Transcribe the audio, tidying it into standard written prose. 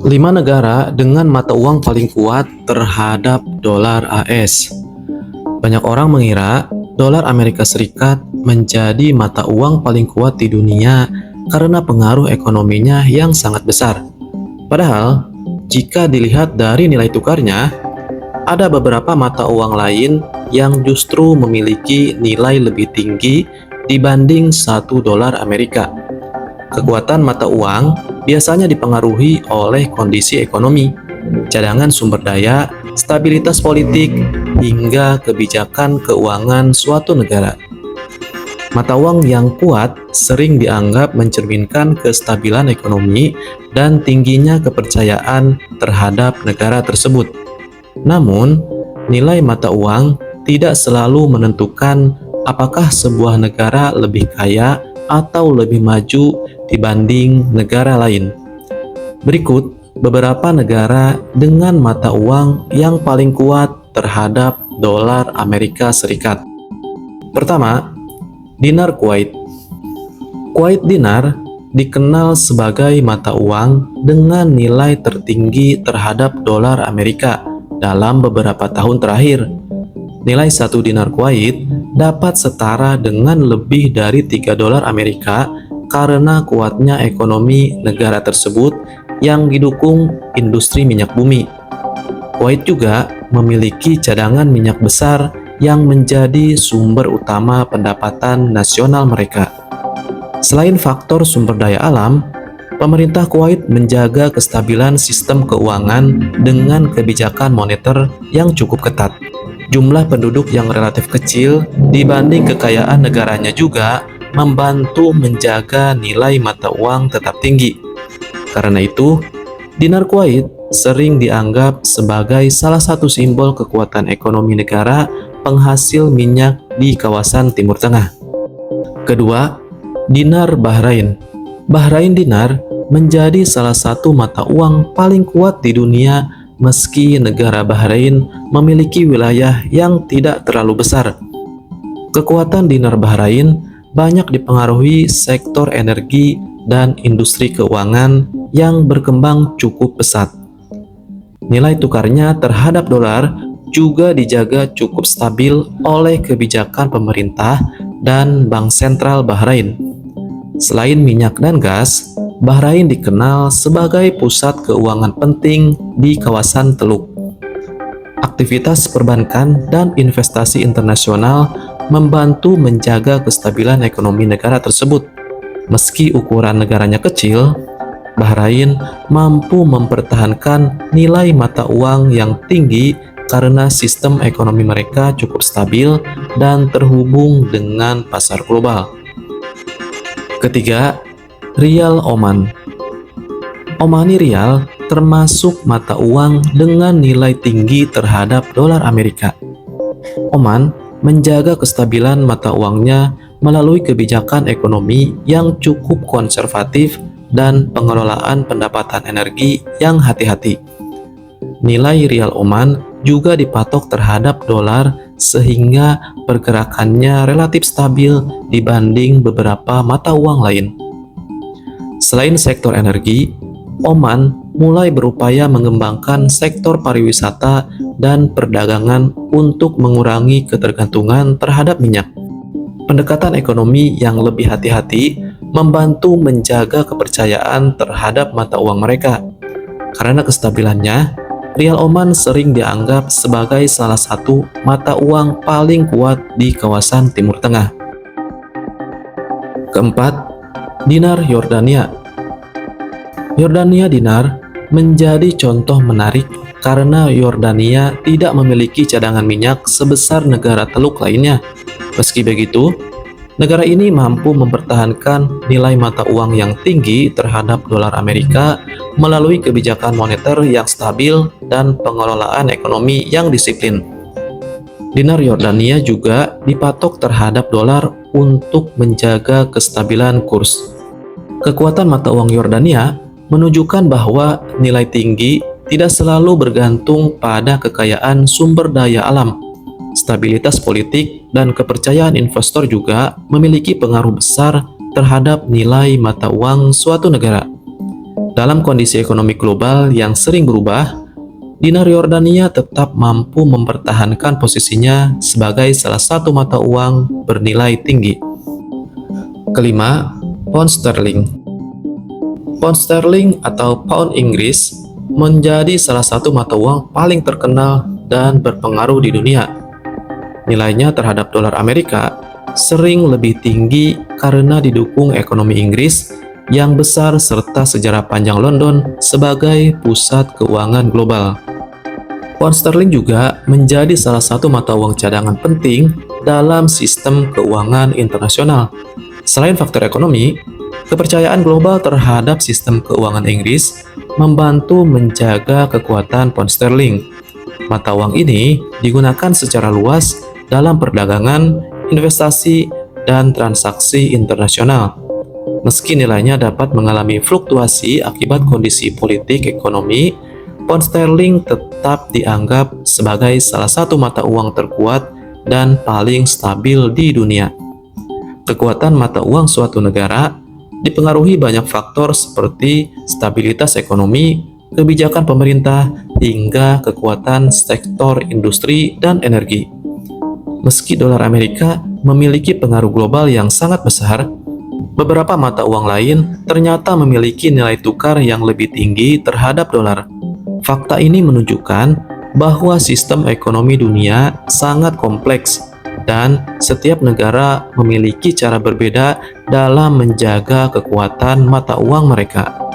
5 negara dengan mata uang paling kuat terhadap dolar AS. Banyak orang mengira dolar Amerika Serikat menjadi mata uang paling kuat di dunia karena pengaruh ekonominya yang sangat besar. Padahal, jika dilihat dari nilai tukarnya, ada beberapa mata uang lain yang justru memiliki nilai lebih tinggi dibanding 1 dolar Amerika. Kekuatan mata uang biasanya dipengaruhi oleh kondisi ekonomi, cadangan sumber daya, stabilitas politik, hingga kebijakan keuangan suatu negara. Mata uang yang kuat sering dianggap mencerminkan kestabilan ekonomi dan tingginya kepercayaan terhadap negara tersebut. Namun, nilai mata uang tidak selalu menentukan apakah sebuah negara lebih kaya atau lebih maju dibanding negara lain. Berikut beberapa negara dengan mata uang yang paling kuat terhadap dolar Amerika Serikat. Pertama, dinar Kuwait. Kuwait dinar dikenal sebagai mata uang dengan nilai tertinggi terhadap dolar Amerika dalam beberapa tahun terakhir. Nilai 1 dinar Kuwait dapat setara dengan lebih dari 3 dolar Amerika karena kuatnya ekonomi negara tersebut yang didukung industri minyak bumi. Kuwait juga memiliki cadangan minyak besar yang menjadi sumber utama pendapatan nasional mereka. Selain faktor sumber daya alam, pemerintah Kuwait menjaga kestabilan sistem keuangan dengan kebijakan moneter yang cukup ketat. Jumlah penduduk yang relatif kecil dibanding kekayaan negaranya juga membantu menjaga nilai mata uang tetap tinggi. Karena itu, dinar Kuwait sering dianggap sebagai salah satu simbol kekuatan ekonomi negara penghasil minyak di kawasan Timur Tengah. Kedua, dinar Bahrain. Bahrain dinar menjadi salah satu mata uang paling kuat di dunia meski negara Bahrain memiliki wilayah yang tidak terlalu besar. Kekuatan dinar Bahrain banyak dipengaruhi sektor energi dan industri keuangan yang berkembang cukup pesat. Nilai tukarnya terhadap dolar juga dijaga cukup stabil oleh kebijakan pemerintah dan Bank Sentral Bahrain. Selain minyak dan gas, Bahrain dikenal sebagai pusat keuangan penting di kawasan Teluk. Aktivitas perbankan dan investasi internasional membantu menjaga kestabilan ekonomi negara tersebut. Meski ukuran negaranya kecil, Bahrain mampu mempertahankan nilai mata uang yang tinggi karena sistem ekonomi mereka cukup stabil dan terhubung dengan pasar global. Ketiga, rial Oman. Omani rial termasuk mata uang dengan nilai tinggi terhadap dolar Amerika. Oman menjaga kestabilan mata uangnya melalui kebijakan ekonomi yang cukup konservatif dan pengelolaan pendapatan energi yang hati-hati. Nilai rial Oman juga dipatok terhadap dolar sehingga pergerakannya relatif stabil dibanding beberapa mata uang lain. Selain sektor energi, Oman mulai berupaya mengembangkan sektor pariwisata dan perdagangan untuk mengurangi ketergantungan terhadap minyak. Pendekatan ekonomi yang lebih hati-hati membantu menjaga kepercayaan terhadap mata uang mereka. Karena kestabilannya, rial Oman sering dianggap sebagai salah satu mata uang paling kuat di kawasan Timur Tengah. Keempat, dinar Yordania. Yordania dinar menjadi contoh menarik karena Yordania tidak memiliki cadangan minyak sebesar negara Teluk lainnya. Meski begitu, negara ini mampu mempertahankan nilai mata uang yang tinggi terhadap dolar Amerika melalui kebijakan moneter yang stabil dan pengelolaan ekonomi yang disiplin. Dinar Yordania juga dipatok terhadap dolar untuk menjaga kestabilan kurs. Kekuatan mata uang Yordania menunjukkan bahwa nilai tinggi tidak selalu bergantung pada kekayaan sumber daya alam. Stabilitas politik dan kepercayaan investor juga memiliki pengaruh besar terhadap nilai mata uang suatu negara. Dalam kondisi ekonomi global yang sering berubah, dinar Yordania tetap mampu mempertahankan posisinya sebagai salah satu mata uang bernilai tinggi. Kelima, pound sterling. Pound sterling atau pound Inggris menjadi salah satu mata uang paling terkenal dan berpengaruh di dunia. Nilainya terhadap dolar Amerika sering lebih tinggi karena didukung ekonomi Inggris yang besar serta sejarah panjang London sebagai pusat keuangan global. Pound sterling juga menjadi salah satu mata uang cadangan penting dalam sistem keuangan internasional. Selain faktor ekonomi, kepercayaan global terhadap sistem keuangan Inggris membantu menjaga kekuatan pound sterling. Mata uang ini digunakan secara luas dalam perdagangan, investasi, dan transaksi internasional. Meski nilainya dapat mengalami fluktuasi akibat kondisi politik ekonomi, pound sterling tetap dianggap sebagai salah satu mata uang terkuat dan paling stabil di dunia. Kekuatan mata uang suatu negara dipengaruhi banyak faktor seperti stabilitas ekonomi, kebijakan pemerintah, hingga kekuatan sektor industri dan energi. Meski dolar Amerika memiliki pengaruh global yang sangat besar, beberapa mata uang lain ternyata memiliki nilai tukar yang lebih tinggi terhadap dolar. Fakta ini menunjukkan bahwa sistem ekonomi dunia sangat kompleks dan setiap negara memiliki cara berbeda dalam menjaga kekuatan mata uang mereka.